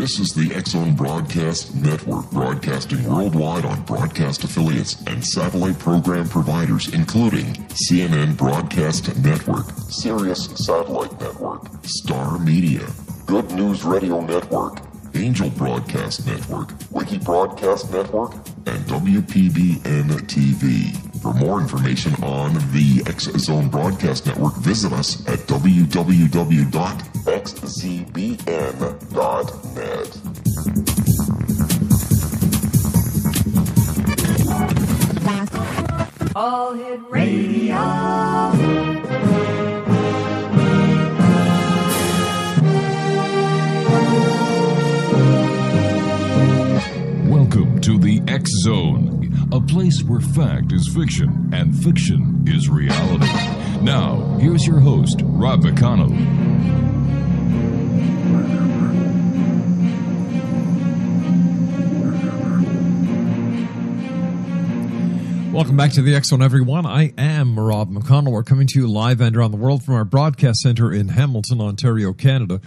This is the X-Zone Broadcast Network, broadcasting worldwide on broadcast affiliates and satellite program providers, including CNN Broadcast Network, Sirius Satellite Network, Star Media, Good News Radio Network, Angel Broadcast Network, Wiki Broadcast Network, and WPBN TV. For more information on the X-Zone Broadcast Network, visit us at www.xzbn.net. All Hit Radio. Welcome to the X-Zone, a place where fact is fiction and fiction is reality. Now, here's your host, Rob McConnell. Welcome back to the X-Zone, everyone. I am Rob McConnell. We're coming to you live and around the world from our broadcast center in Hamilton, Ontario, Canada,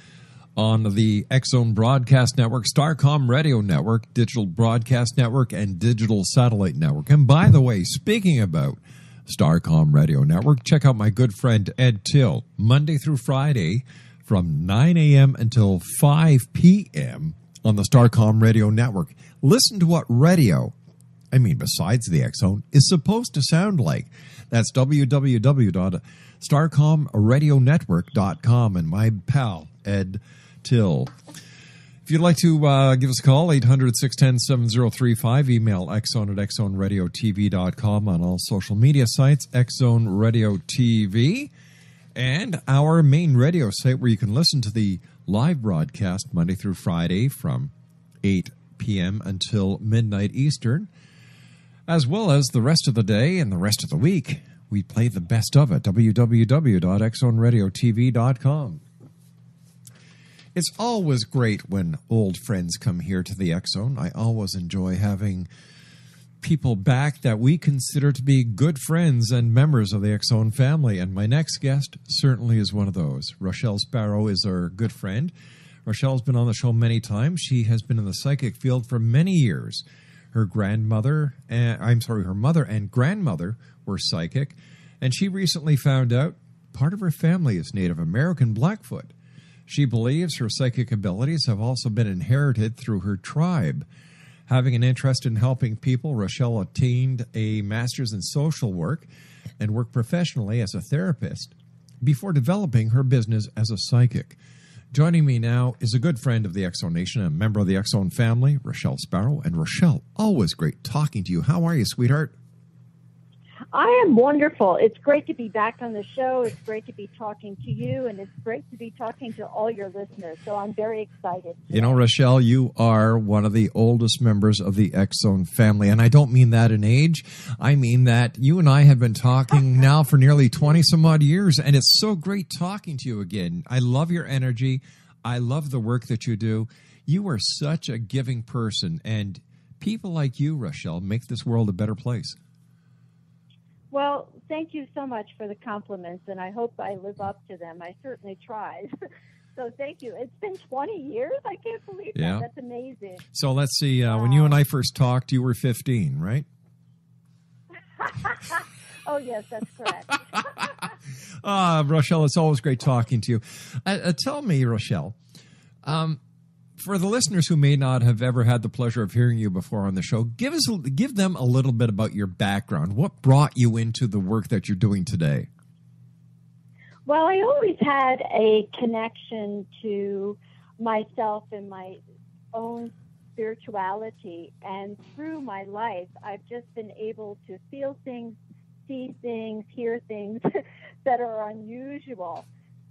on the X-Zone Broadcast Network, Starcom Radio Network, Digital Broadcast Network, and Digital Satellite Network. And by the way, speaking about Starcom Radio Network, check out my good friend Ed Till, Monday through Friday from 9 a.m. until 5 p.m. on the Starcom Radio Network. Listen to what radio, besides the X-Zone, is supposed to sound like. That's www.starcomradionetwork.com, and my pal, Ed Till. If you'd like to give us a call, 800-610-7035, email xzone at xzoneradiotv.com, on all social media sites, X-Zone Radio TV, and our main radio site where you can listen to the live broadcast Monday through Friday from 8 p.m. until midnight Eastern, as well as the rest of the day and the rest of the week. We play the best of it, www.xzoneradiotv.com. It's always great when old friends come here to the X-Zone. I always enjoy having people back that we consider to be good friends and members of the X-Zone family. And my next guest certainly is one of those. Rochelle Sparrow is our good friend. Rochelle's been on the show many times. She has been in the psychic field for many years. Her mother and grandmother were psychic, and she recently found out part of her family is Native American Blackfoot. She believes her psychic abilities have also been inherited through her tribe. Having an interest in helping people, Rochelle attained a master's in social work and worked professionally as a therapist before developing her business as a psychic. Joining me now is a good friend of the X-Zone Nation, a member of the X-Zone family, Rochelle Sparrow. And Rochelle, always great talking to you. How are you, sweetheart? I am wonderful. It's great to be back on the show. It's great to be talking to you, and it's great to be talking to all your listeners. So I'm very excited. You know, Rochelle, you are one of the oldest members of the X-Zone family, and I don't mean that in age. I mean that you and I have been talking now for nearly 20-some-odd years, and it's so great talking to you again. I love your energy. I love the work that you do. You are such a giving person, and people like you, Rochelle, make this world a better place. Well, thank you so much for the compliments, and I hope I live up to them. I certainly tried. So thank you. It's been 20 years? I can't believe that. That's amazing. So let's see. When you and I first talked, you were 15, right? Oh, yes, that's correct. Rochelle, it's always great talking to you. Tell me, Rochelle, for the listeners who may not have ever had the pleasure of hearing you before on the show, give them a little bit about your background. What brought you into the work that you're doing today? Well, I always had a connection to myself and my own spirituality, and through my life, I've just been able to feel things, see things, hear things that are unusual.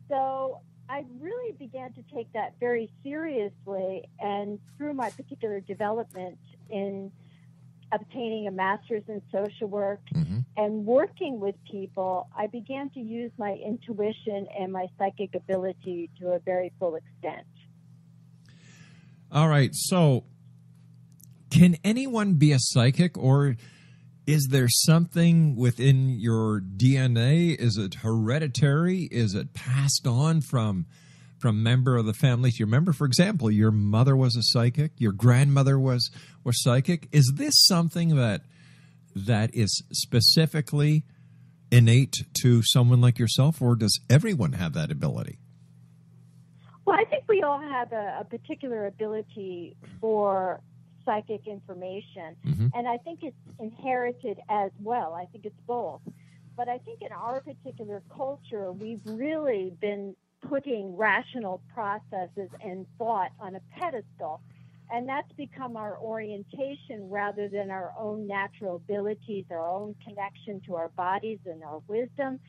So I really began to take that very seriously, and through my particular development in obtaining a master's in social work and working with people, I began to use my intuition and my psychic ability to a very full extent. All right, so can anyone be a psychic, or is there something within your DNA? Is it hereditary? Is it passed on from from member of the family. Do you remember, for example, your mother was a psychic, your grandmother was psychic? Is this something that is specifically innate to someone like yourself, or does everyone have that ability? Well, I think we all have a particular ability for psychic information, and I think it's inherited as well. I think it's both. But I think in our particular culture, we've really been putting rational processes and thought on a pedestal, and that's become our orientation rather than our own natural abilities, our own connection to our bodies and our wisdom,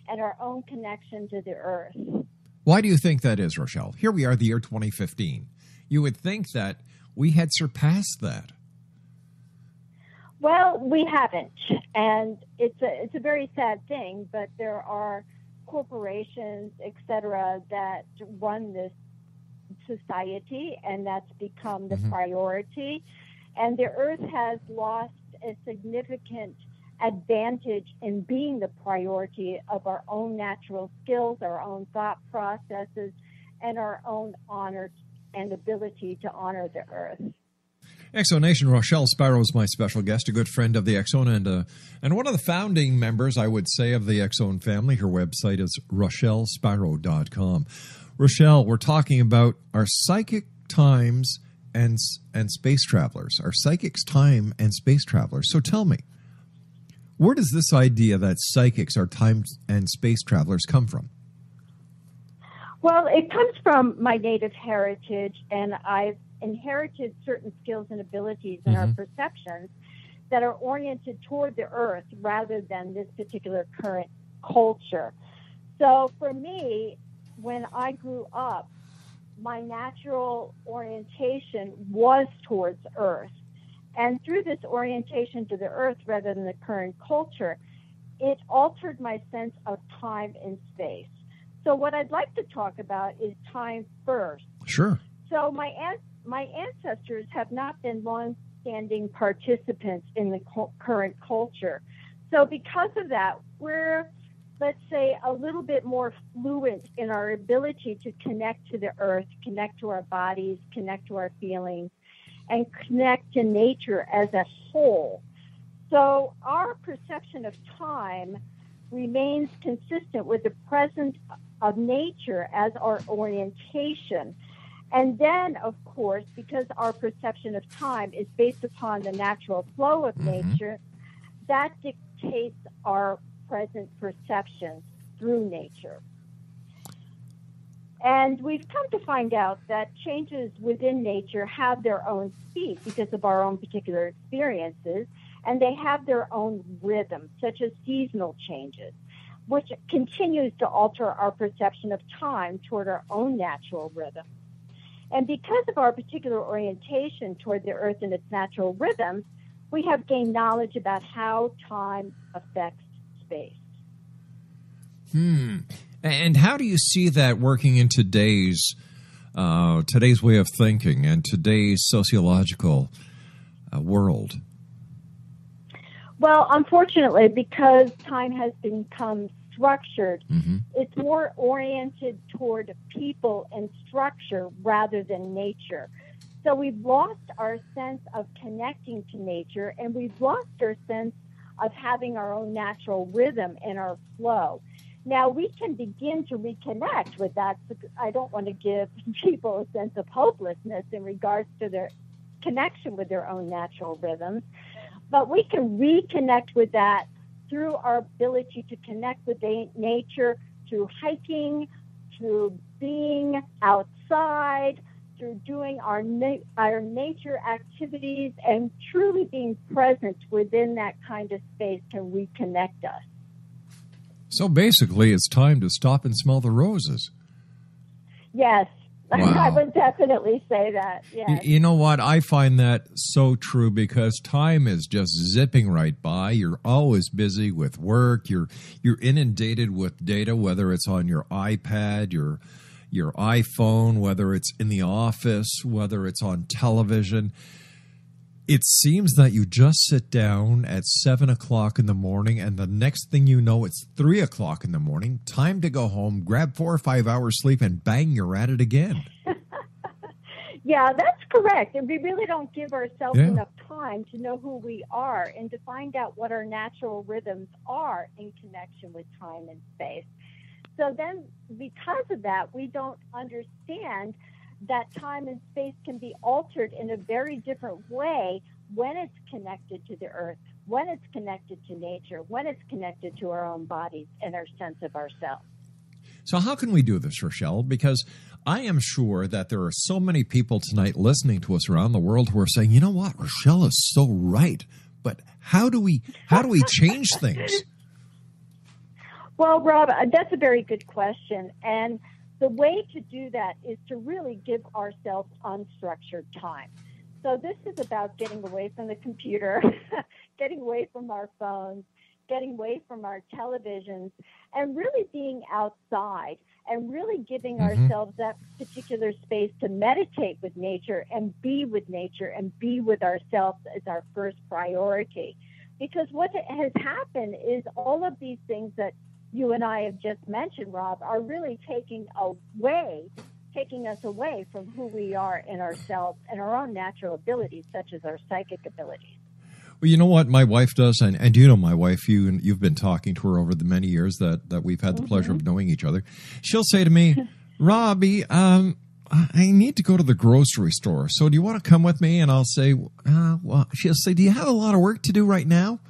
and our own connection to the earth. Why do you think that is, Rochelle? Here we are, the year 2015. You would think that we had surpassed that. Well, we haven't, and it's a very sad thing, but there are corporations, et cetera, that run this society, and that's become the priority. And the earth has lost a significant advantage in being the priority of our own natural skills, our own thought processes, and our own honor and ability to honor the earth. Exonation, Rochelle Sparrow is my special guest, a good friend of the Exxon and one of the founding members, I would say, of the Exxon family. Her website is rochellesparrow.com. Rochelle, we're talking about our psychic times and space travelers, our psychics, time, and space travelers. So tell me, where does this idea that psychics are time and space travelers come from? Well, it comes from my native heritage, and I've inherited certain skills and abilities in our perceptions that are oriented toward the earth rather than this particular current culture. So for me, when I grew up, my natural orientation was towards earth. And through this orientation to the earth rather than the current culture, it altered my sense of time and space. So what I'd like to talk about is time first. Sure. So my ancestors have not been long-standing participants in the current culture. So because of that, we're, let's say, a little bit more fluent in our ability to connect to the earth, connect to our bodies, connect to our feelings, and connect to nature as a whole. So our perception of time remains consistent with the presence of nature as our orientation. And then, of course, because our perception of time is based upon the natural flow of nature, that dictates our present perceptions through nature. And we've come to find out that changes within nature have their own speed because of our own particular experiences, and they have their own rhythm, such as seasonal changes, which continues to alter our perception of time toward our own natural rhythm. And because of our particular orientation toward the earth and its natural rhythms, we have gained knowledge about how time affects space. And how do you see that working in today's way of thinking and today's sociological world? Well, unfortunately, because time has become structured, it's more oriented toward people and structure rather than nature. So we've lost our sense of connecting to nature, and we've lost our sense of having our own natural rhythm and our flow. Now, we can begin to reconnect with that. I don't want to give people a sense of hopelessness in regards to their connection with their own natural rhythms, but we can reconnect with that through our ability to connect with nature, through hiking, through being outside, through doing our nature activities, and truly being present within that kind of space can reconnect us. So basically, it's time to stop and smell the roses. Yes, wow. I would definitely say that. Yes. You know what? I find that so true because time is just zipping right by. You're always busy with work. You're inundated with data, whether it's on your iPad, your iPhone, whether it's in the office, whether it's on television. It seems that you just sit down at 7 o'clock in the morning, and the next thing you know, it's 3 o'clock in the morning. Time to go home, grab 4 or 5 hours sleep, and bang, you're at it again. Yeah, that's correct. And we really don't give ourselves enough time to know who we are and to find out what our natural rhythms are in connection with time and space. So then, because of that, we don't understand that time and space can be altered in a very different way when it's connected to the earth, when it's connected to nature, when it's connected to our own bodies and our sense of ourselves. So how can we do this, Rochelle? Because I am sure that there are so many people tonight listening to us around the world who are saying, you know what, Rochelle is so right. But how do we change things? Well, Rob, that's a very good question. And the way to do that is to really give ourselves unstructured time. So this is about getting away from the computer, getting away from our phones, getting away from our televisions, and really being outside and really giving ourselves that particular space to meditate with nature and be with ourselves as our first priority. Because what has happened is all of these things that you and I have just mentioned, Rob, are really taking us away from who we are in ourselves and our own natural abilities, such as our psychic abilities. Well, you know what my wife does, and you know my wife, you've been talking to her over the many years that we've had the pleasure of knowing each other. She'll say to me, Robbie, I need to go to the grocery store, so do you want to come with me? And I'll say, well, she'll say, do you have a lot of work to do right now?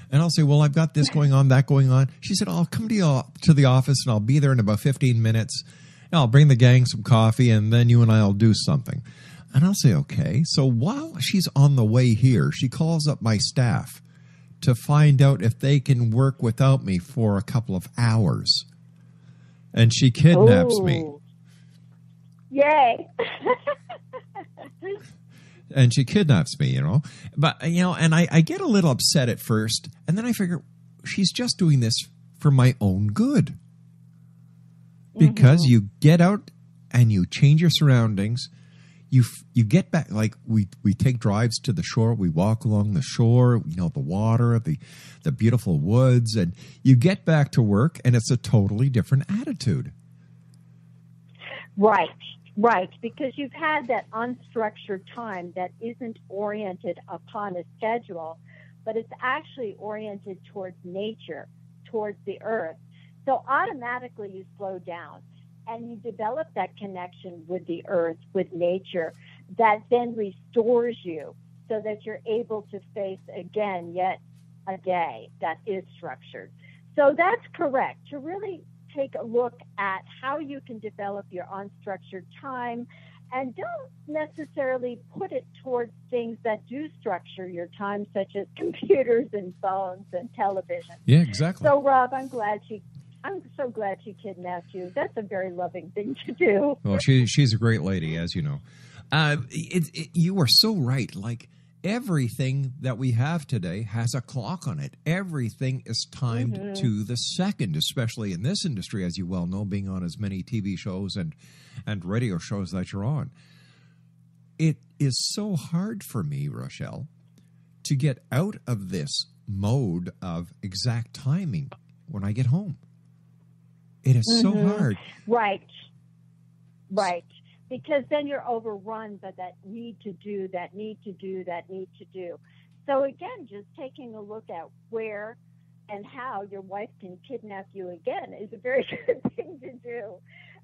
And I'll say, well, I've got this going on, that going on. She said, I'll come to the office, and I'll be there in about 15 minutes. And I'll bring the gang some coffee, and then you and I will do something. And I'll say, okay. So while she's on the way here, she calls up my staff to find out if they can work without me for a couple of hours. And she kidnaps me. Yay. And she kidnaps me, But, and I get a little upset at first. And then I figure she's just doing this for my own good. Because you get out and you change your surroundings. You get back, like we take drives to the shore. We walk along the shore, the water, the beautiful woods. And you get back to work and it's a totally different attitude. Right, because you've had that unstructured time that isn't oriented upon a schedule, but it's actually oriented towards nature, towards the earth. So automatically you slow down and you develop that connection with the earth, with nature, that then restores you so that you're able to face again yet a day that is structured. So that's correct. To really take a look at how you can develop your unstructured time, and don't necessarily put it towards things that do structure your time, such as computers and phones and television. Yeah, exactly. So, Rob, I'm so glad she kidnapped you. That's a very loving thing to do. Well, she's a great lady, as you know. You are so right. Like, everything that we have today has a clock on it. Everything is timed to the second, especially in this industry, as you well know, being on as many TV shows and radio shows that you're on. It is so hard for me, Rochelle, to get out of this mode of exact timing when I get home. It is so hard. Right. Because then you're overrun by that need to do. So again, just taking a look at where and how your wife can kidnap you again is a very good thing to do.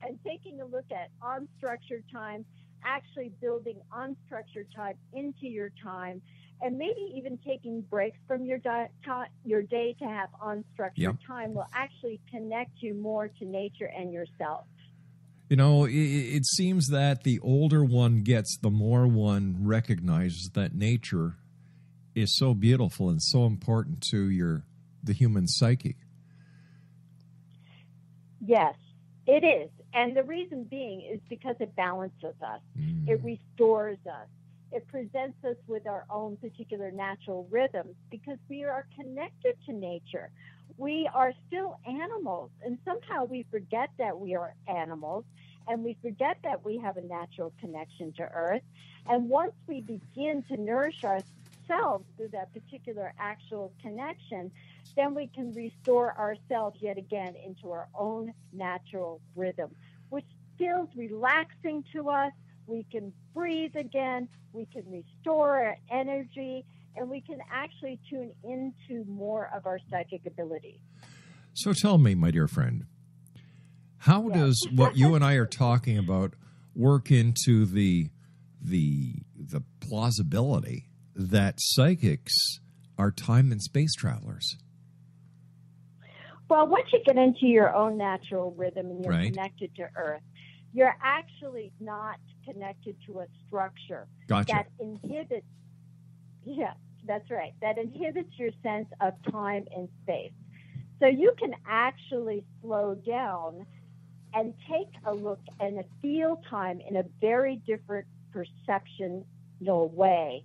And taking a look at unstructured time, actually building unstructured time into your time, and maybe even taking breaks from your day to have unstructured time will actually connect you more to nature and yourself. It seems that the older one gets, the more one recognizes that nature is so beautiful and so important to the human psyche. Yes, it is. And the reason being is because it balances us. It restores us. It presents us with our own particular natural rhythms because we are connected to nature. We are still animals, and somehow we forget that we are animals, and we forget that we have a natural connection to Earth. And once we begin to nourish ourselves through that particular actual connection, then we can restore ourselves yet again into our own natural rhythm, which feels relaxing to us. We can breathe again, we can restore our energy, and we can actually tune into more of our psychic ability. So tell me, my dear friend, how does what you and I are talking about work into the plausibility that psychics are time and space travelers? Well, once you get into your own natural rhythm and you're connected to Earth, you're actually not connected to a structure that inhibits. Yeah, that's right. That inhibits your sense of time and space. So you can actually slow down and take a look and feel time in a very different perceptional way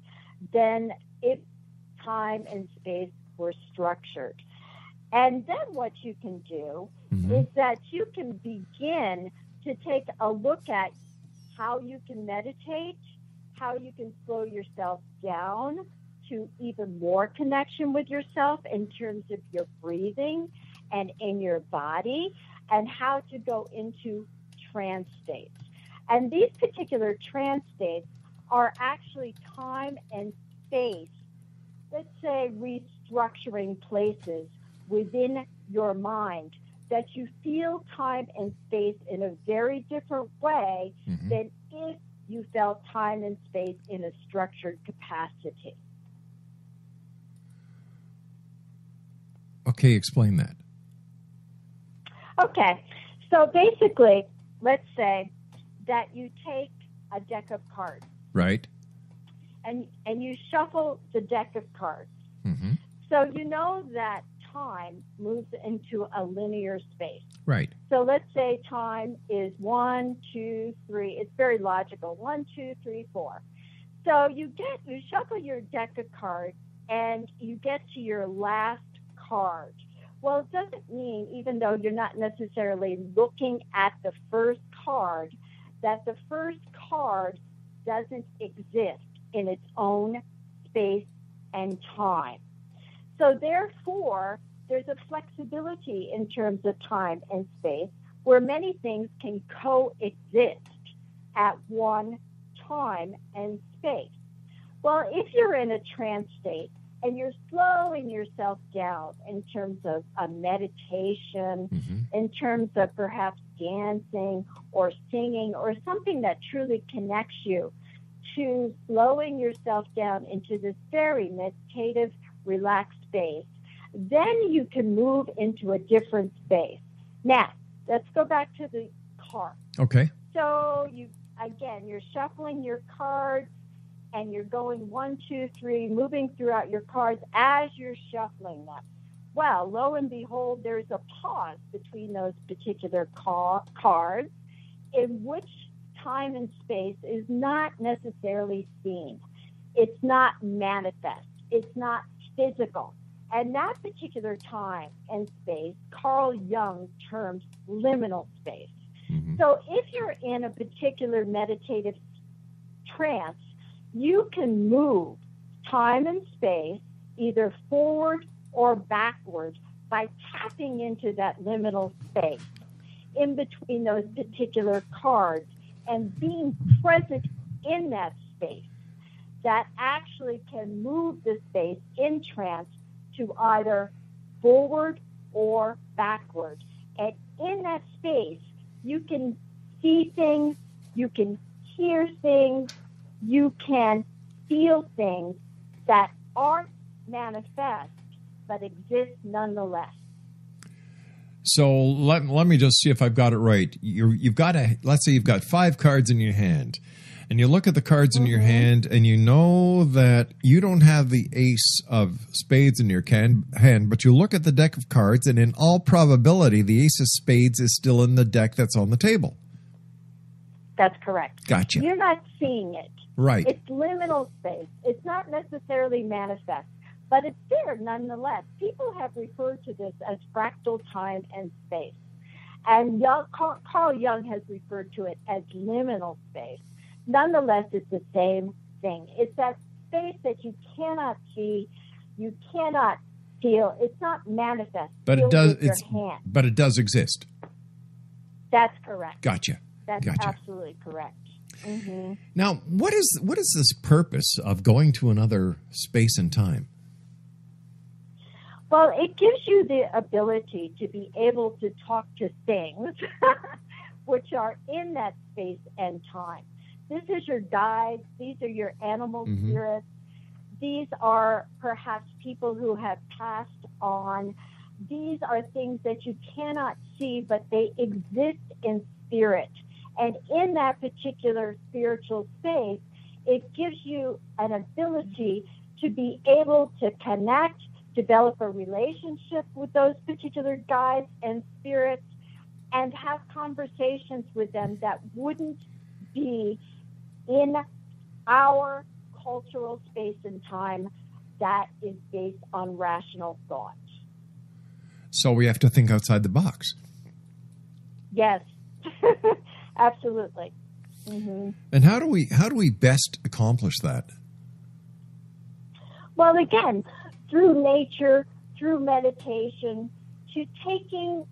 than if time and space were structured. And then what you can do is that you can begin to take a look at how you can meditate, how you can slow yourself down to even more connection with yourself in terms of your breathing and in your body, and how to go into trance states. And these particular trance states are actually time and space, let's say restructuring places within your mind that you feel time and space in a very different way than if you felt time and space in a structured capacity. Okay, explain that. Okay, so basically, let's say that you take a deck of cards. Right. And you shuffle the deck of cards. So you know that time moves into a linear space. Right. So let's say time is 1, 2, 3. It's very logical. 1, 2, 3, 4. So you shuffle your deck of cards and you get to your last card. Well, it doesn't mean, even though you're not necessarily looking at the first card, that the first card doesn't exist in its own space and time. So therefore, there's a flexibility in terms of time and space where many things can coexist at one time and space. Well, if you're in a trance state and you're slowing yourself down in terms of a meditation, in terms of perhaps dancing or singing or something that truly connects you to slowing yourself down into this very meditative, relaxed space, then you can move into a different space. Now, let's go back to the card. Okay. So you're shuffling your cards and you're going 1, 2, 3, moving throughout your cards as you're shuffling them. Well, lo and behold, there's a pause between those particular cards in which time and space is not necessarily seen. It's not manifest. It's not physical. And that particular time and space, Carl Jung terms liminal space. So if you're in a particular meditative trance, you can move time and space either forward or backward by tapping into that liminal space in between those particular cards and being present in that space that actually can move the space in trance to either forward or backward. And in that space, you can see things, you can hear things, you can feel things that aren't manifest but exist nonetheless. So let me just see if I've got it right. Let's say you've got 5 cards in your hand, and you look at the cards in your hand, and you know that you don't have the ace of spades in your hand, but you look at the deck of cards, and in all probability, the ace of spades is still in the deck that's on the table. That's correct. Gotcha. You're not seeing it. Right. It's liminal space. It's not necessarily manifest, but it's there nonetheless. People have referred to this as fractal time and space. And Carl Jung has referred to it as liminal space. Nonetheless, it's the same thing. It's that space that you cannot see, you cannot feel. It's not manifest. But Feel it does. with your hand. But it does exist. That's correct. Gotcha. That's gotcha. absolutely correct. Mm-hmm. Now, what is this purpose of going to another space and time? Well, it gives you the ability to be able to talk to things which are in that space and time. This is your guides. These are your animal spirits. These are perhaps people who have passed on. These are things that you cannot see, but they exist in spirit. And in that particular spiritual space, it gives you an ability to be able to connect, develop a relationship with those particular guides and spirits, and have conversations with them that wouldn't be in our cultural space and time that is based on rational thought. So we have to think outside the box. Yes, absolutely. Mm-hmm. And how do we best accomplish that? Well, again, through nature, through meditation, to taking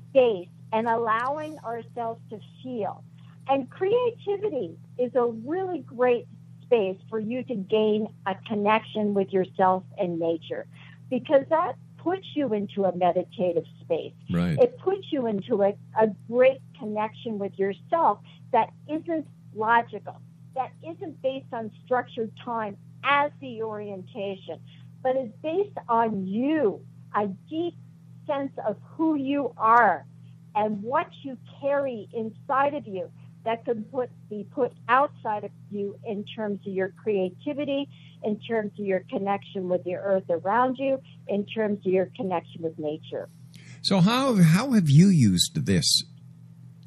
space and allowing ourselves to feel. And creativity is a really great space for you to gain a connection with yourself and nature, because that puts you into a meditative space. Right. It puts you into a great connection with yourself that isn't logical, that isn't based on structured time as the orientation, but is based on you, a deep sense of who you are and what you carry inside of you that could be put outside of you in terms of your creativity, in terms of your connection with the earth around you, in terms of your connection with nature. So how have you used this,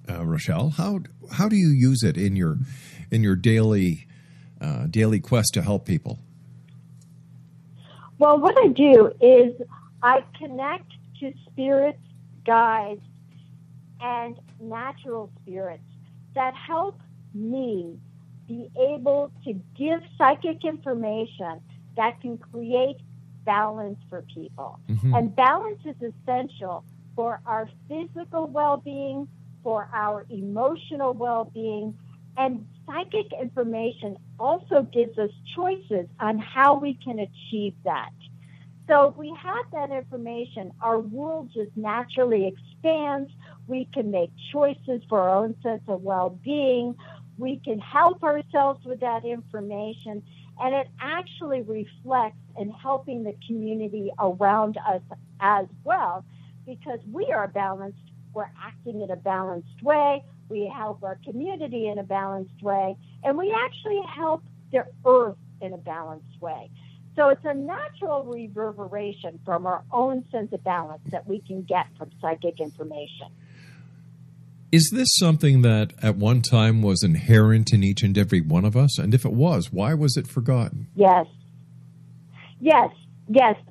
Rochelle? How do you use it in your daily quest to help people? Well, what I do is I connect to spirits, guides, and natural spirits that help me be able to give psychic information that can create balance for people. Mm-hmm. And balance is essential for our physical well-being, for our emotional well-being, and psychic information also gives us choices on how we can achieve that. So if we have that information, our world just naturally expands. We can make choices for our own sense of well-being. We can help ourselves with that information. And it actually reflects in helping the community around us as well, because we are balanced. We're acting in a balanced way. We help our community in a balanced way. And we actually help the earth in a balanced way. So it's a natural reverberation from our own sense of balance that we can get from psychic information. Is this something that at one time was inherent in each and every one of us? And if it was, why was it forgotten? Yes,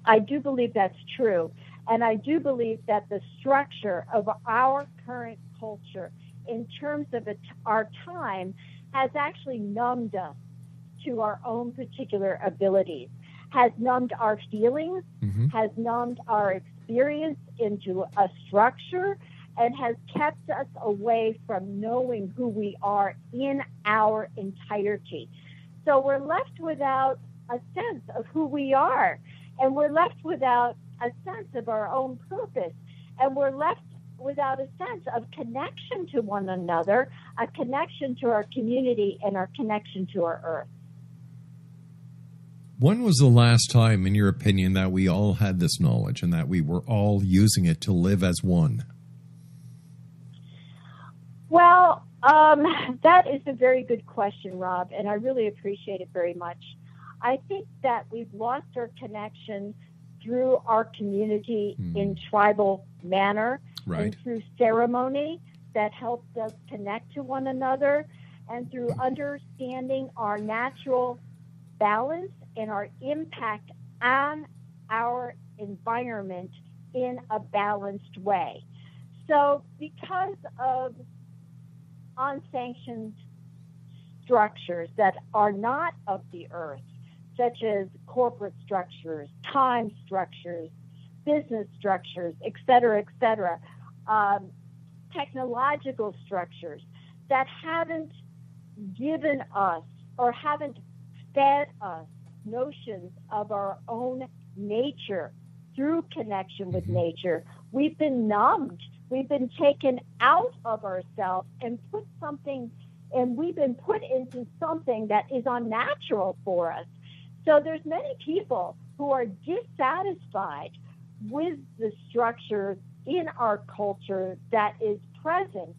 I do believe that's true. And I do believe that the structure of our current culture in terms of our time has actually numbed us to our own particular abilities, has numbed our feelings, has numbed our experience into a structure, and has kept us away from knowing who we are in our entirety. So we're left without a sense of who we are, and we're left without a sense of our own purpose, and we're left without a sense of connection to one another, a connection to our community, and our connection to our earth. When was the last time, in your opinion, that we all had this knowledge and that we were all using it to live as one? Well, that is a very good question, Rob, and I really appreciate it very much. I think that we've lost our connection through our community in tribal manner, right, and through ceremony that helps us connect to one another, and through understanding our natural balance and our impact on our environment in a balanced way. So because of unsanctioned structures that are not of the earth, such as corporate structures, time structures, business structures, et cetera, technological structures that haven't given us or haven't fed us notions of our own nature through connection with nature. We've been numbed. We've been taken out of ourselves and we've been put into something that is unnatural for us. So there's many people who are dissatisfied with the structure in our culture that is present,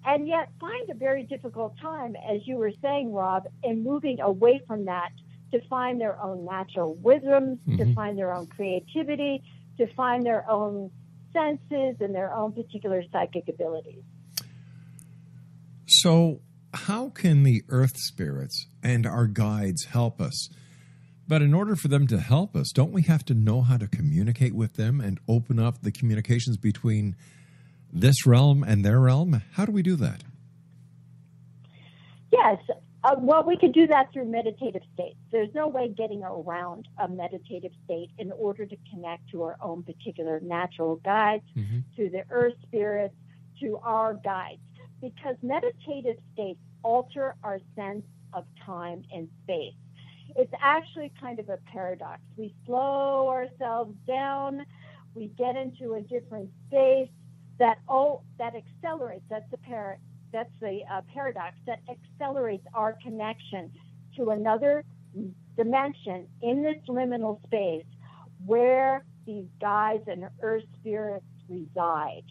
and yet find a very difficult time, as you were saying, Rob, in moving away from that to find their own natural rhythms, to find their own creativity, to find their own senses and their own particular psychic abilities. So how can the earth spirits and our guides help us? But in order for them to help us, don't we have to know how to communicate with them and open up the communications between this realm and their realm? How do we do that? Yes. Well, we can do that through meditative states. There's no way getting around a meditative state in order to connect to our own particular natural guides, to the earth spirits, to our guides, because meditative states alter our sense of time and space. It's actually kind of a paradox. We slow ourselves down. We get into a different space that accelerates. That's the paradox that accelerates our connection to another dimension in this liminal space where these guides and earth spirits reside.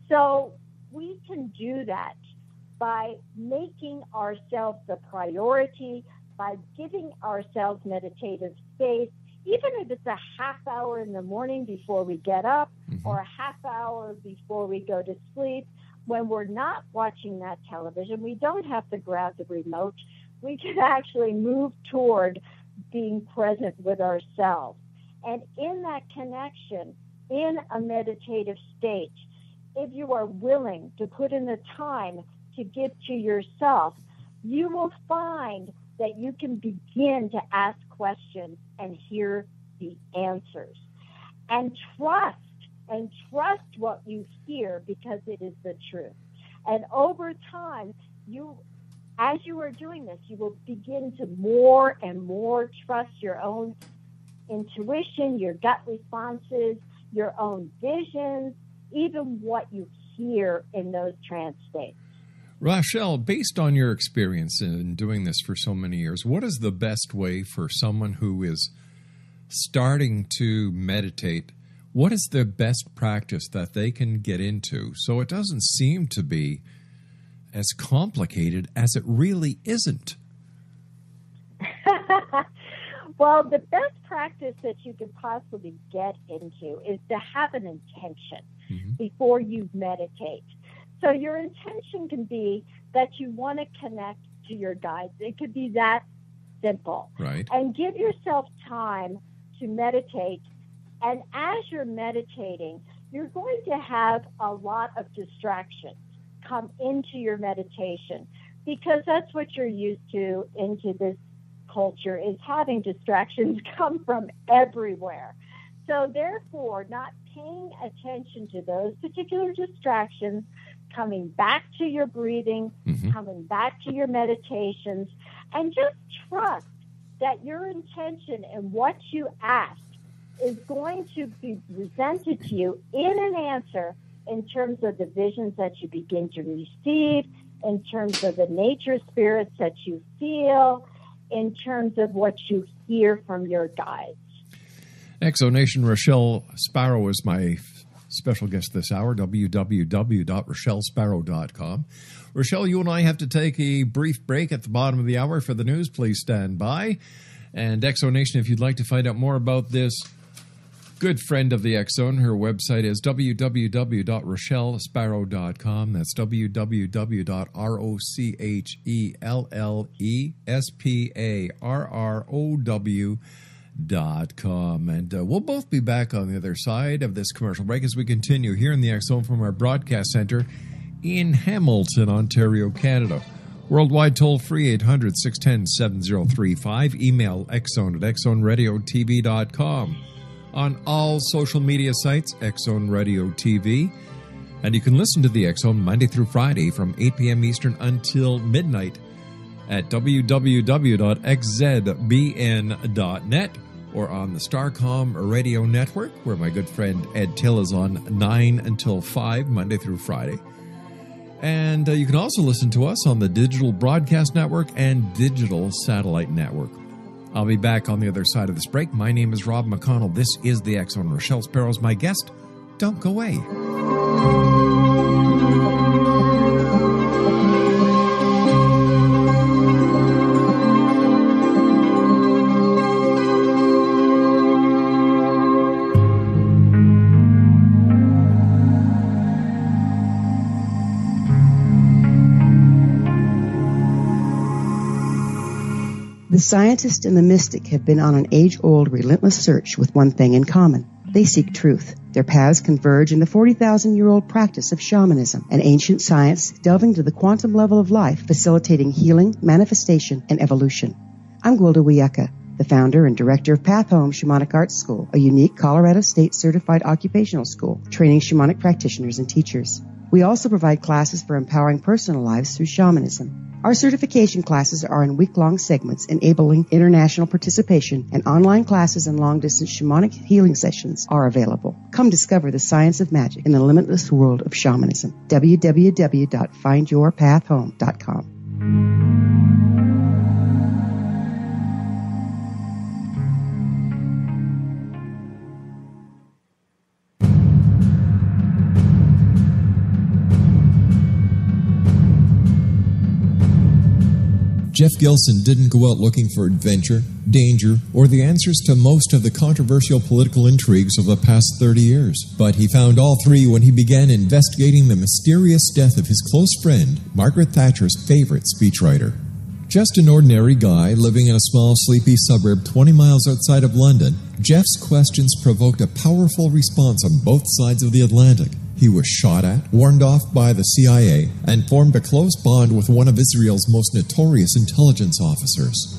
So we can do that by making ourselves a priority, by giving ourselves meditative space, even if it's a half hour in the morning before we get up or a half hour before we go to sleep. When we're not watching that television, we don't have to grab the remote. We can actually move toward being present with ourselves. And in that connection, in a meditative state, if you are willing to put in the time to give to yourself, you will find that you can begin to ask questions and hear the answers. And trust what you hear, because it is the truth. And over time, as you are doing this, you will begin to more and more trust your own intuition, your gut responses, your own visions, even what you hear in those trance states. Rochelle, based on your experience in doing this for so many years, what is the best way for someone who is starting to meditate? What is the best practice that they can get into so it doesn't seem to be as complicated as it really isn't? Well, the best practice that you could possibly get into is to have an intention before you meditate. So your intention can be that you want to connect to your guides. It could be that simple. Right. And give yourself time to meditate. And as you're meditating, you're going to have a lot of distractions come into your meditation, because that's what you're used to into this culture, is having distractions come from everywhere. So therefore, not paying attention to those particular distractions, coming back to your breathing, coming back to your meditations, and just trust that your intention and what you ask is going to be presented to you in an answer in terms of the visions that you begin to receive, in terms of the nature spirits that you feel, in terms of what you hear from your guides. Exonation, Rochelle Sparrow is my special guest this hour, www.rochellesparrow.com. Rochelle, you and I have to take a brief break at the bottom of the hour for the news. Please stand by. And Exonation, if you'd like to find out more about this good friend of the X-Zone, her website is www.rochellesparrow.com. That's www.rochellesparrow.com. And we'll both be back on the other side of this commercial break as we continue here in the X Zone from our broadcast center in Hamilton, Ontario, Canada. Worldwide toll free 800-610-7035. Email xzone at xzoneradiotv.com. On all social media sites, X-Zone Radio TV. And you can listen to the X-Zone Monday through Friday from 8 p.m. Eastern until midnight at www.xzbn.net or on the Starcom Radio Network, where my good friend Ed Till is on 9 until 5, Monday through Friday. And you can also listen to us on the Digital Broadcast Network and Digital Satellite Network. I'll be back on the other side of this break. My name is Rob McConnell. This is the X-Zone. Rochelle Sparrow is my guest. Don't go away. The scientist and the mystic have been on an age-old, relentless search with one thing in common. They seek truth. Their paths converge in the 40,000-year-old practice of shamanism, an ancient science delving to the quantum level of life, facilitating healing, manifestation, and evolution. I'm Gwilda Wiyaka, the founder and director of Path Home Shamanic Arts School, a unique Colorado State-certified occupational school, training shamanic practitioners and teachers. We also provide classes for empowering personal lives through shamanism. Our certification classes are in week-long segments enabling international participation, and online classes and long-distance shamanic healing sessions are available. Come discover the science of magic in the limitless world of shamanism. www.findyourpathhome.com. Jeff Gilson didn't go out looking for adventure, danger, or the answers to most of the controversial political intrigues of the past 30 years. But he found all three when he began investigating the mysterious death of his close friend, Margaret Thatcher's favorite speechwriter. Just an ordinary guy living in a small, sleepy suburb 20 miles outside of London, Jeff's questions provoked a powerful response on both sides of the Atlantic. He was shot at, warned off by the CIA, and formed a close bond with one of Israel's most notorious intelligence officers.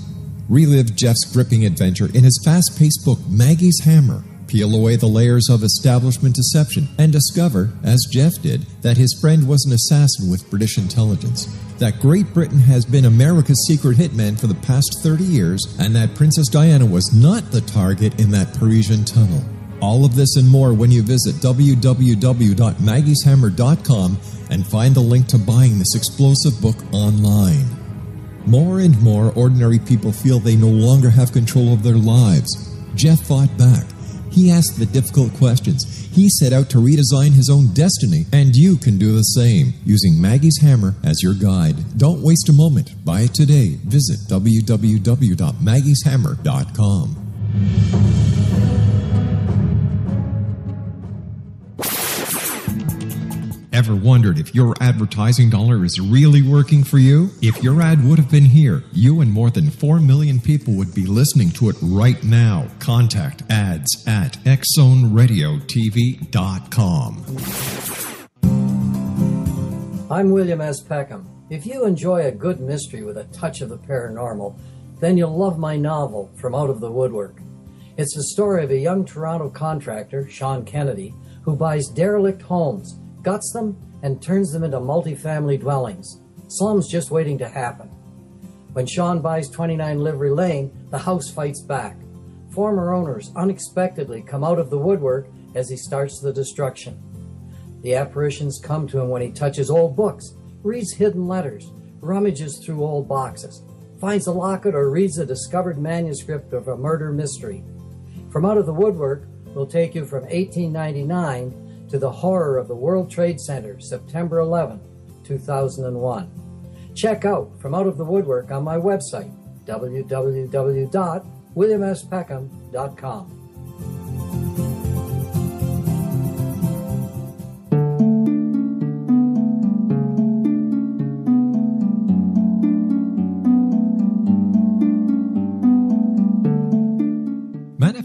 Relive Jeff's gripping adventure in his fast-paced book, Maggie's Hammer. Peel away the layers of establishment deception and discover, as Jeff did, that his friend was an assassin with British intelligence, that Great Britain has been America's secret hitman for the past 30 years, and that Princess Diana was not the target in that Parisian tunnel. All of this and more when you visit www.maggieshammer.com and find the link to buying this explosive book online. More and more ordinary people feel they no longer have control of their lives. Jeff fought back. He asked the difficult questions. He set out to redesign his own destiny, and you can do the same using Maggie's Hammer as your guide. Don't waste a moment. Buy it today. Visit www.maggieshammer.com. Ever wondered if your advertising dollar is really working for you? If your ad would have been here, you and more than 4 million people would be listening to it right now. Contact ads at xzoneradiotv.com. I'm William S. Peckham. If you enjoy a good mystery with a touch of the paranormal, then you'll love my novel, From Out of the Woodwork. It's the story of a young Toronto contractor, Sean Kennedy, who buys derelict homes, guts them, and turns them into multifamily dwellings. Slums just waiting to happen. When Sean buys 29 Livery Lane, the house fights back. Former owners unexpectedly come out of the woodwork as he starts the destruction. The apparitions come to him when he touches old books, reads hidden letters, rummages through old boxes, finds a locket, or reads a discovered manuscript of a murder mystery. From Out of the Woodwork will take you from 1899 to the horror of the World Trade Center, September 11, 2001. Check out From Out of the Woodwork on my website, www.williamspeckham.com.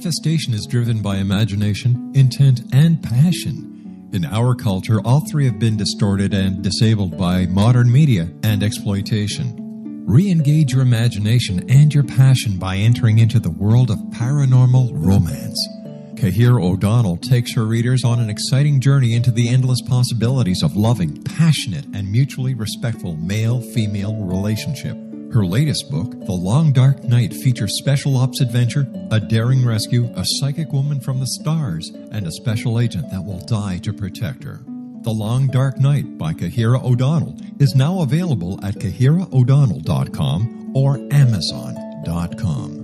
Manifestation is driven by imagination, intent, and passion. In our culture, all three have been distorted and disabled by modern media and exploitation. Re-engage your imagination and your passion by entering into the world of paranormal romance. Kahira O'Donnell takes her readers on an exciting journey into the endless possibilities of loving, passionate, and mutually respectful male-female relationship. Her latest book, The Long Dark Night, features special ops adventure, a daring rescue, a psychic woman from the stars, and a special agent that will die to protect her. The Long Dark Night by Kahira O'Donnell is now available at KahiraO'Donnell.com or Amazon.com.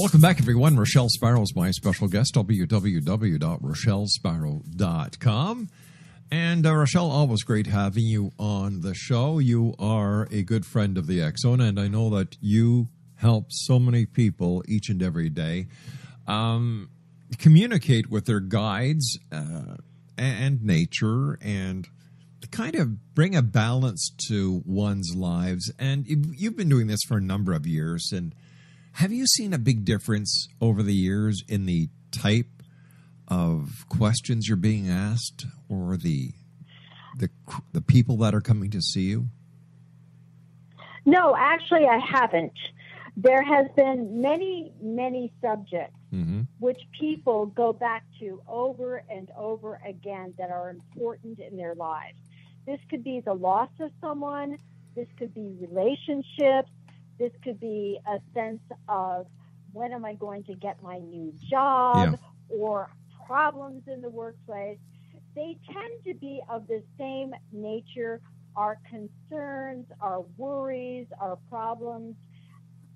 Welcome back, everyone. Rochelle Sparrow is my special guest, www.RochelleSparrow.com. And Rochelle, always great having you on the show. You are a good friend of the X Zone, and I know that you help so many people each and every day communicate with their guides and nature and kind of bring a balance to one's lives. And you've been doing this for a number of years, and have you seen a big difference over the years in the type of questions you're being asked or the people that are coming to see you? No, actually, I haven't. There has been many, many subjects which people go back to over and over again that are important in their lives. This could be the loss of someone. This could be relationships. This could be a sense of when am I going to get my new job or problems in the workplace. They tend to be of the same nature. Our concerns, our worries, our problems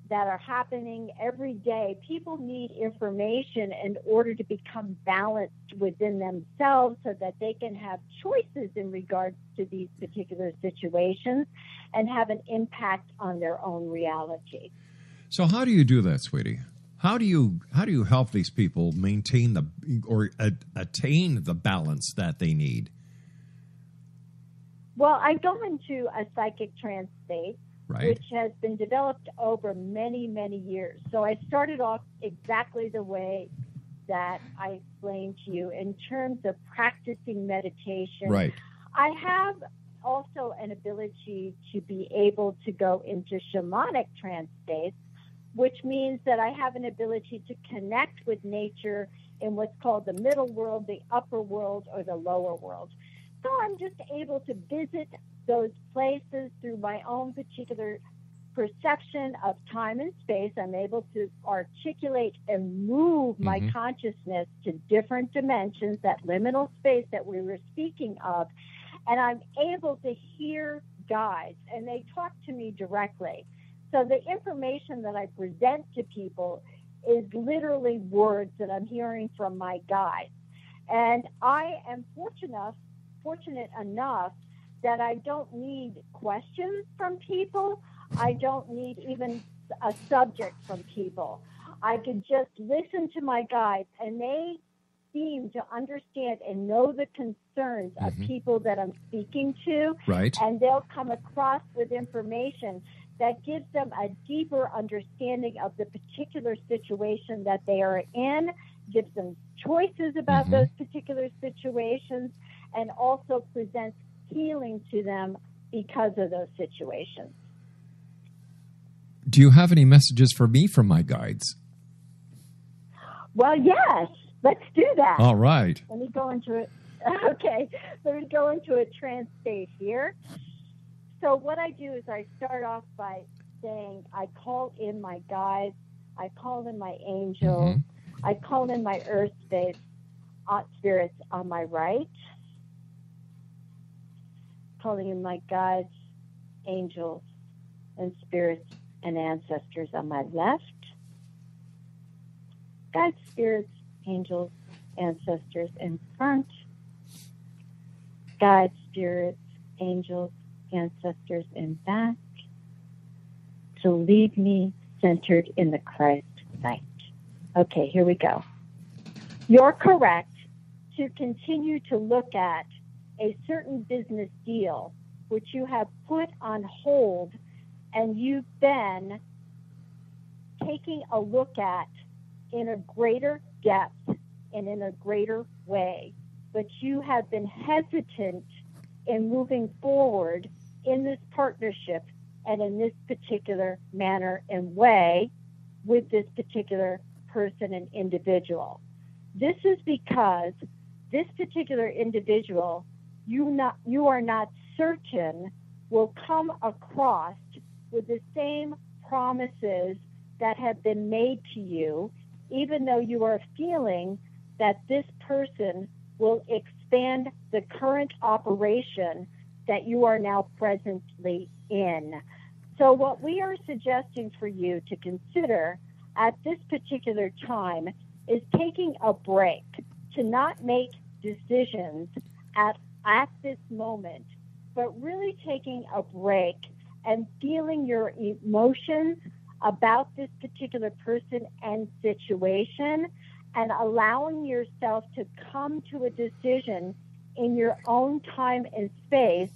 that are happening every day. People need information in order to become balanced within themselves so that they can have choices in regards to these particular situations and have an impact on their own reality. So how do you do that, sweetie? How do you help these people maintain attain the balance that they need? Well, I go into a psychic trance state, right, which has been developed over many, many years. So I started off exactly the way that I explained to you in terms of practicing meditation. Right. I have also an ability to be able to go into shamanic trance states, which means that I have an ability to connect with nature in what's called the middle world, the upper world, or the lower world. So I'm just able to visit those places through my own particular perception of time and space. I'm able to articulate and move my consciousness to different dimensions, that liminal space that we were speaking of. And I'm able to hear guides, and they talk to me directly. So the information that I present to people is literally words that I'm hearing from my guides. And I am fortunate enough that I don't need questions from people. I don't need even a subject from people. I could just listen to my guides, and they seem to understand and know the concerns of people that I'm speaking to. Right. And they'll come across with information that gives them a deeper understanding of the particular situation that they are in, gives them choices about those particular situations, and also presents healing to them because of those situations. Do you have any messages for me from my guides? Well, yes. Let's do that. All right. Let me go into it. Okay. Let me go into a trance state here. So what I do is I start off by saying I call in my guides. I call in my angels. I call in my earth space spirits on my right. Calling in my guides, angels, and spirits and ancestors on my left. Guides, spirits, angels, ancestors in front. Guides, spirits, angels, ancestors in back. To lead me centered in the Christ light. Okay, here we go. You're correct to continue to look at a certain business deal, which you have put on hold, and you've been taking a look at in a greater depth and in a greater way. But you have been hesitant in moving forward in this partnership and in this particular manner and way with this particular person and individual. This is because this particular individual, you are not certain will come across with the same promises that have been made to you, even though you are feeling that this person will expand the current operation that you are now presently in. So what we are suggesting for you to consider at this particular time is taking a break, to not make decisions at this moment, but really taking a break and feeling your emotions about this particular person and situation, and allowing yourself to come to a decision in your own time and space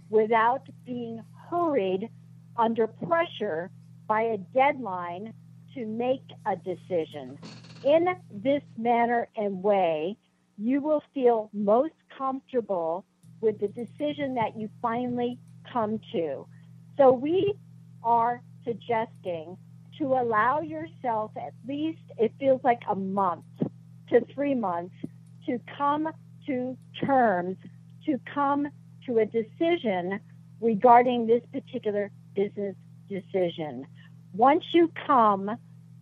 without being hurried under pressure by a deadline to make a decision. In this manner and way, you will feel most comfortable with the decision that you finally come to. So we are suggesting to allow yourself at least, it feels like a month to 3 months, to come to terms, to come to a decision regarding this particular business decision. Once you come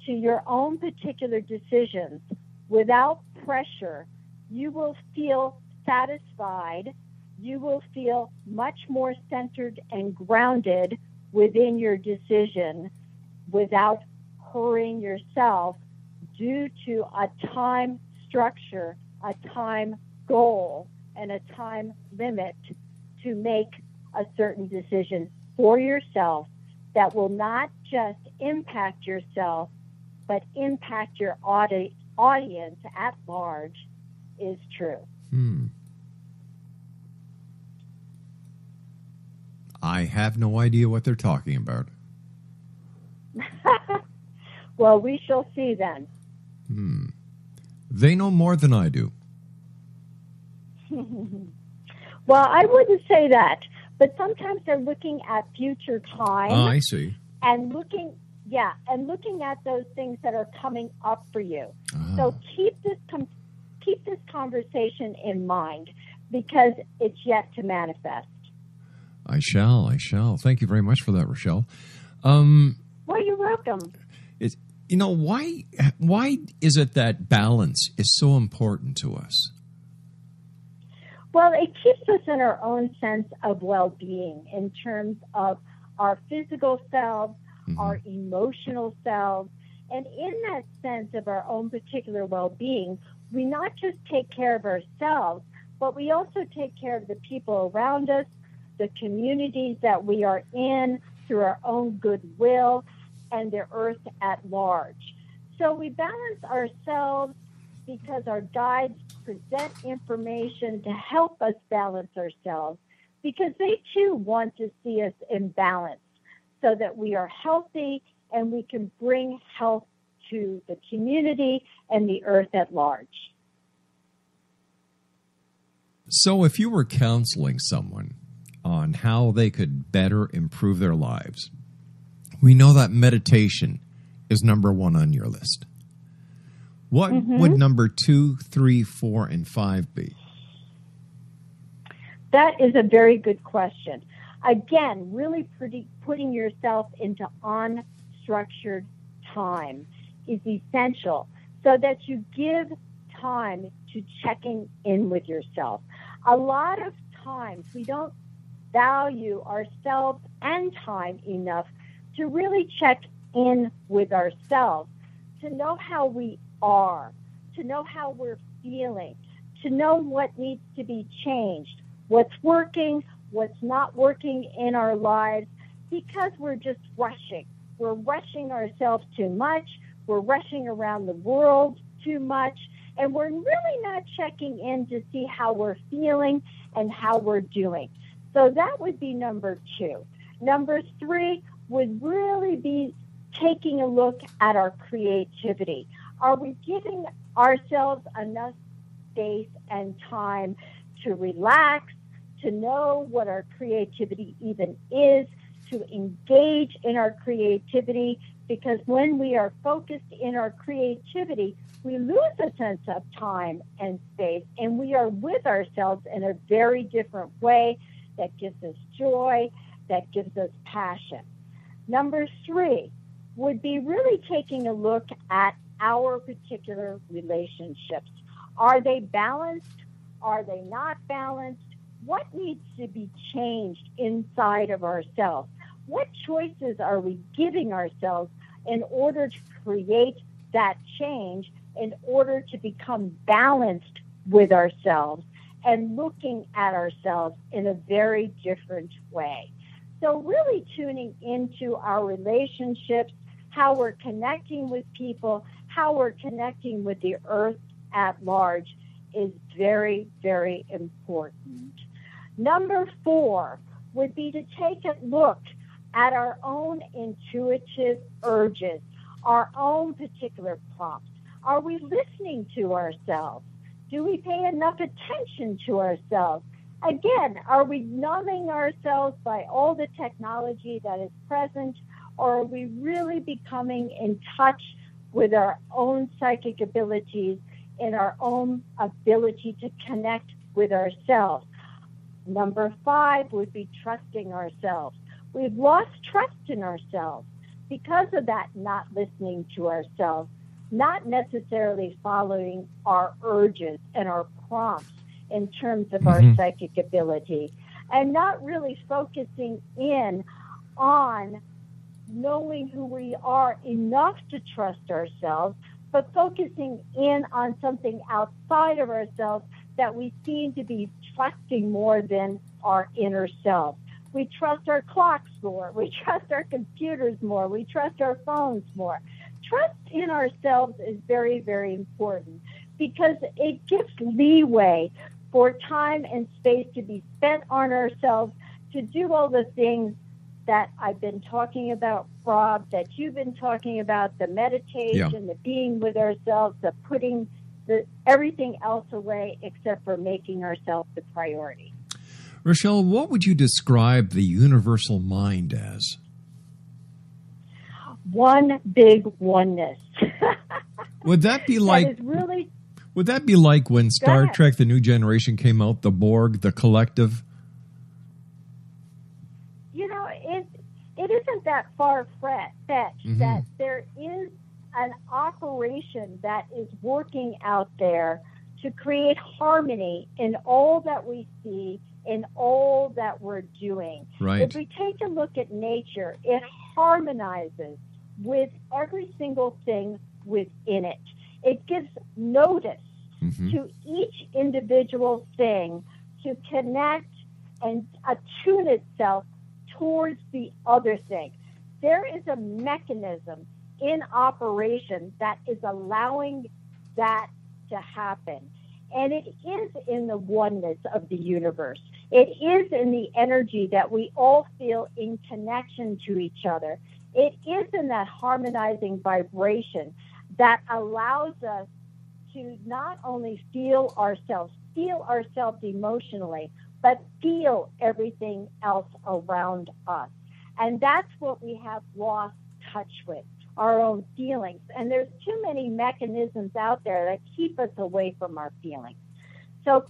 to your own particular decisions without pressure, you will feel satisfied. You will feel much more centered and grounded within your decision without hurrying yourself due to a time structure, a time goal, and a time limit to make a certain decision for yourself that will not just impact yourself, but impact your audience at large is true. I have no idea what they're talking about. Well, we shall see then. They know more than I do. Well, I wouldn't say that, but sometimes they're looking at future time. I see. And looking at those things that are coming up for you. So keep this conversation in mind, because it's yet to manifest. I shall. Thank you very much for that, Rochelle. Well, you're welcome. Why is it that balance is so important to us? Well, it keeps us in our own sense of well-being in terms of our physical selves, our emotional selves, and in that sense of our own particular well-being, we not just take care of ourselves, but we also take care of the people around us, the communities that we are in, through our own goodwill, and the earth at large. So we balance ourselves because our guides present information to help us balance ourselves, because they too want to see us in balance so that we are healthy and we can bring health to the community and the earth at large. So if you were counseling someone on how they could better improve their lives, we know that meditation is number 1 on your list. What would number 2, 3, 4, and 5 be? That is a very good question. Again, really putting yourself into unstructured time is essential so that you give time to checking in with yourself. A lot of times we don't value ourselves and time enough to really check in with ourselves, to know how we are, to know how we're feeling, to know what needs to be changed, what's working, what's not working in our lives, because we're just rushing. We're rushing ourselves too much. We're rushing around the world too much. And we're really not checking in to see how we're feeling and how we're doing. So that would be number 2. Number 3 would really be taking a look at our creativity. Are we giving ourselves enough space and time to relax, to know what our creativity even is, to engage in our creativity? Because when we are focused in our creativity, we lose a sense of time and space, and we are with ourselves in a very different way that gives us joy, that gives us passion. Number 3 would be really taking a look at our particular relationships. Are they balanced? Are they not balanced? What needs to be changed inside of ourselves? What choices are we giving ourselves in order to create that change, in order to become balanced with ourselves and looking at ourselves in a very different way? So really tuning into our relationships, how we're connecting with people, how we're connecting with the earth at large is very, very important. Number 4 would be to take a look at our own intuitive urges, our own particular prompts. Are we listening to ourselves? Do we pay enough attention to ourselves? Again, are we numbing ourselves by all the technology that is present, or are we really becoming in touch with our own psychic abilities and our own ability to connect with ourselves? Number 5 would be trusting ourselves. We've lost trust in ourselves because of that, not listening to ourselves, not necessarily following our urges and our prompts in terms of our psychic ability, and not really focusing in on knowing who we are enough to trust ourselves, but focusing in on something outside of ourselves that we seem to be trusting more than our inner self. We trust our clocks more. We trust our computers more. We trust our phones more. Trust in ourselves is very, very important because it gives leeway for time and space to be spent on ourselves to do all the things that I've been talking about, Rob, that you've been talking about, the meditation, the being with ourselves, the putting everything else away except for making ourselves the priority. Rochelle, what would you describe the universal mind as? One big oneness. Would that be like Would that be like when Star Trek The New Generation came out, the Borg, the collective? You know, it isn't that far-fetched that there is an operation that is working out there to create harmony in all that we see, in all that we're doing. Right. If we take a look at nature, it harmonizes with every single thing within it. It gives notice to each individual thing to connect and attune itself towards the other thing. There is a mechanism in operation that is allowing that to happen. And it is in the oneness of the universe. It is in the energy that we all feel in connection to each other. It is in that harmonizing vibration that allows us to not only feel ourselves emotionally, but feel everything else around us. And that's what we have lost touch with, our own feelings. And there's too many mechanisms out there that keep us away from our feelings. So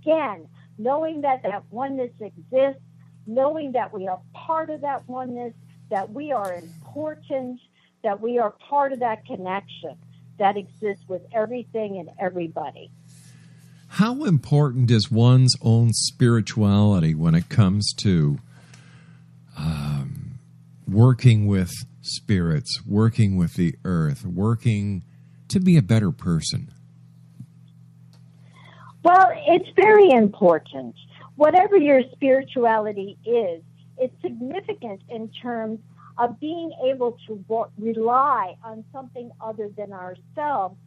again, knowing that that oneness exists, knowing that we are part of that oneness, that we are important, that we are part of that connection that exists with everything and everybody. How important is one's own spirituality when it comes to working with spirits, working with the earth, working to be a better person? Well, it's very important. Whatever your spirituality is, it's significant in terms of being able to rely on something other than ourselves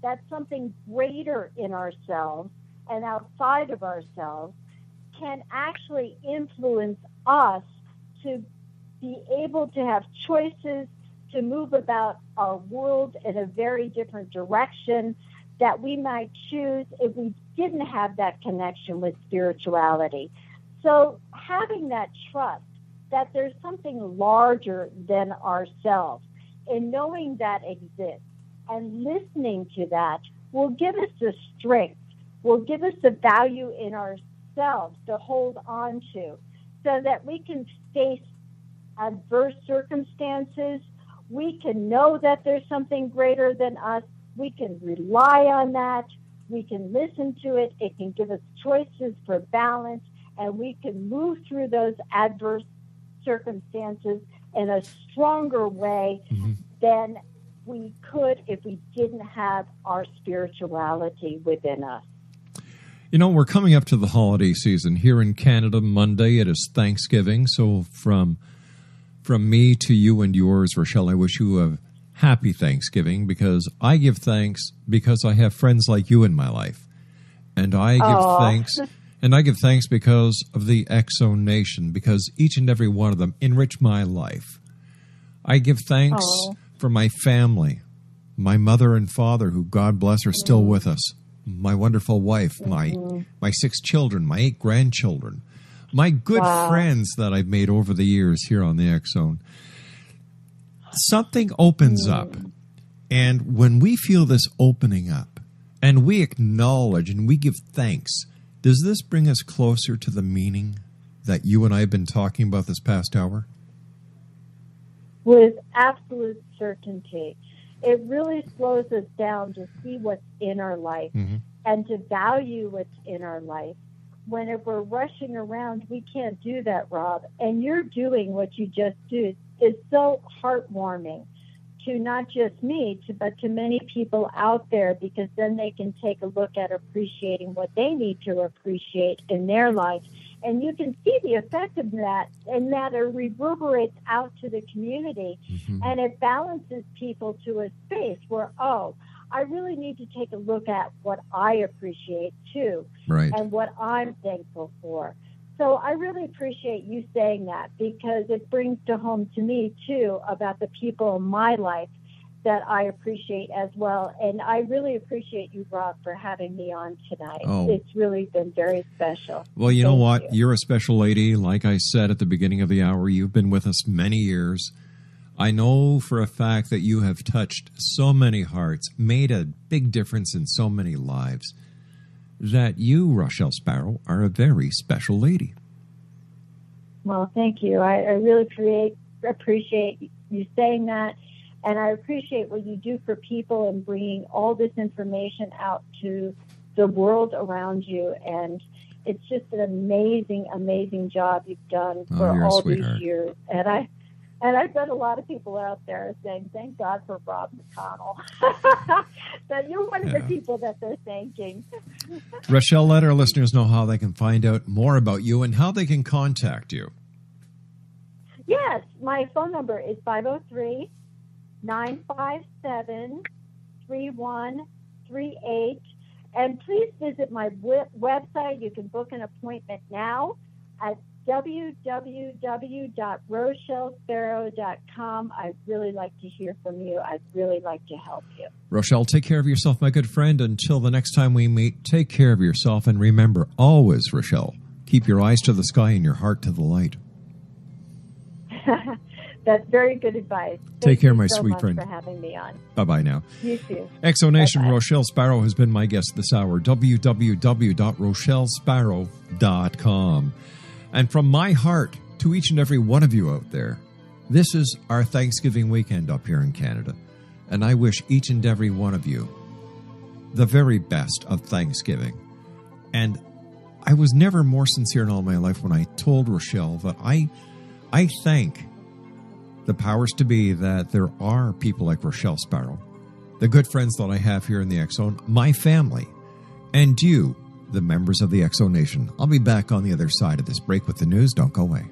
that something greater in ourselves and outside of ourselves can actually influence us to be able to have choices, to move about our world in a very different direction that we might choose if we didn't have that connection with spirituality. So having that trust that there's something larger than ourselves, and knowing that exists and listening to that will give us the strength, will give us the value in ourselves to hold on to, so that we can face adverse circumstances. We can know that there's something greater than us. We can rely on that. We can listen to it. It can give us choices for balance, and we can move through those adverse circumstances in a stronger way than we could if we didn't have our spirituality within us. You know, we're coming up to the holiday season here in Canada. Monday, it is Thanksgiving. So from me to you and yours, Rochelle, I wish you a happy Thanksgiving, because I give thanks because I have friends like you in my life. And I give thanks because of the X-Zone Nation, because each and every one of them enrich my life. I give thanks for my family, my mother and father, who, God bless, are still with us, my wonderful wife, my 6 children, my 8 grandchildren, my good friends that I've made over the years here on the X-Zone. Something opens up, and when we feel this opening up, and we acknowledge and we give thanks, does this bring us closer to the meaning that you and I have been talking about this past hour? With absolute certainty. It really slows us down to see what's in our life and to value what's in our life. Whenever we're rushing around, we can't do that, Rob. And you're doing what you just did is so heartwarming to not just me, but to many people out there, because then they can take a look at appreciating what they need to appreciate in their life. And you can see the effect of that, and that it reverberates out to the community, and it balances people to a space where, I really need to take a look at what I appreciate too, and what I'm thankful for. So I really appreciate you saying that, because it brings to home to me too about the people in my life that I appreciate as well. And I really appreciate you, Rob, for having me on tonight. It's really been very special. Well, you know what? You're a special lady. Like I said at the beginning of the hour, you've been with us many years. I know for a fact that you have touched so many hearts, made a big difference in so many lives, that you, Rochelle Sparrow, are a very special lady. Well, thank you. I really appreciate you saying that, and I appreciate what you do for people and bringing all this information out to the world around you. And it's just an amazing, amazing job you've done for all these years. And I bet a lot of people out there are saying, thank God for Rob McConnell. That you're one of the people that they're thanking. Rochelle, let our listeners know how they can find out more about you and how they can contact you. Yes, my phone number is 503-957-3138. And please visit my website. You can book an appointment now at www.rochellesparrow.com. I'd really like to hear from you. I'd really like to help you. Rochelle, take care of yourself, my good friend. Until the next time we meet, take care of yourself. And remember, always, Rochelle, keep your eyes to the sky and your heart to the light. That's very good advice. Take care, my sweet friend. Thank you so much for having me on. Bye-bye now. You too. X-Zone Nation, Rochelle Sparrow has been my guest this hour. www.rochellesparrow.com. And from my heart to each and every one of you out there, this is our Thanksgiving weekend up here in Canada. And I wish each and every one of you the very best of Thanksgiving. And I was never more sincere in all my life when I told Rochelle that I thank the powers to be that there are people like Rochelle Sparrow, the good friends that I have here in the X-Zone, my family, and you, the members of the X-Zone Nation. I'll be back on the other side of this break with the news. Don't go away.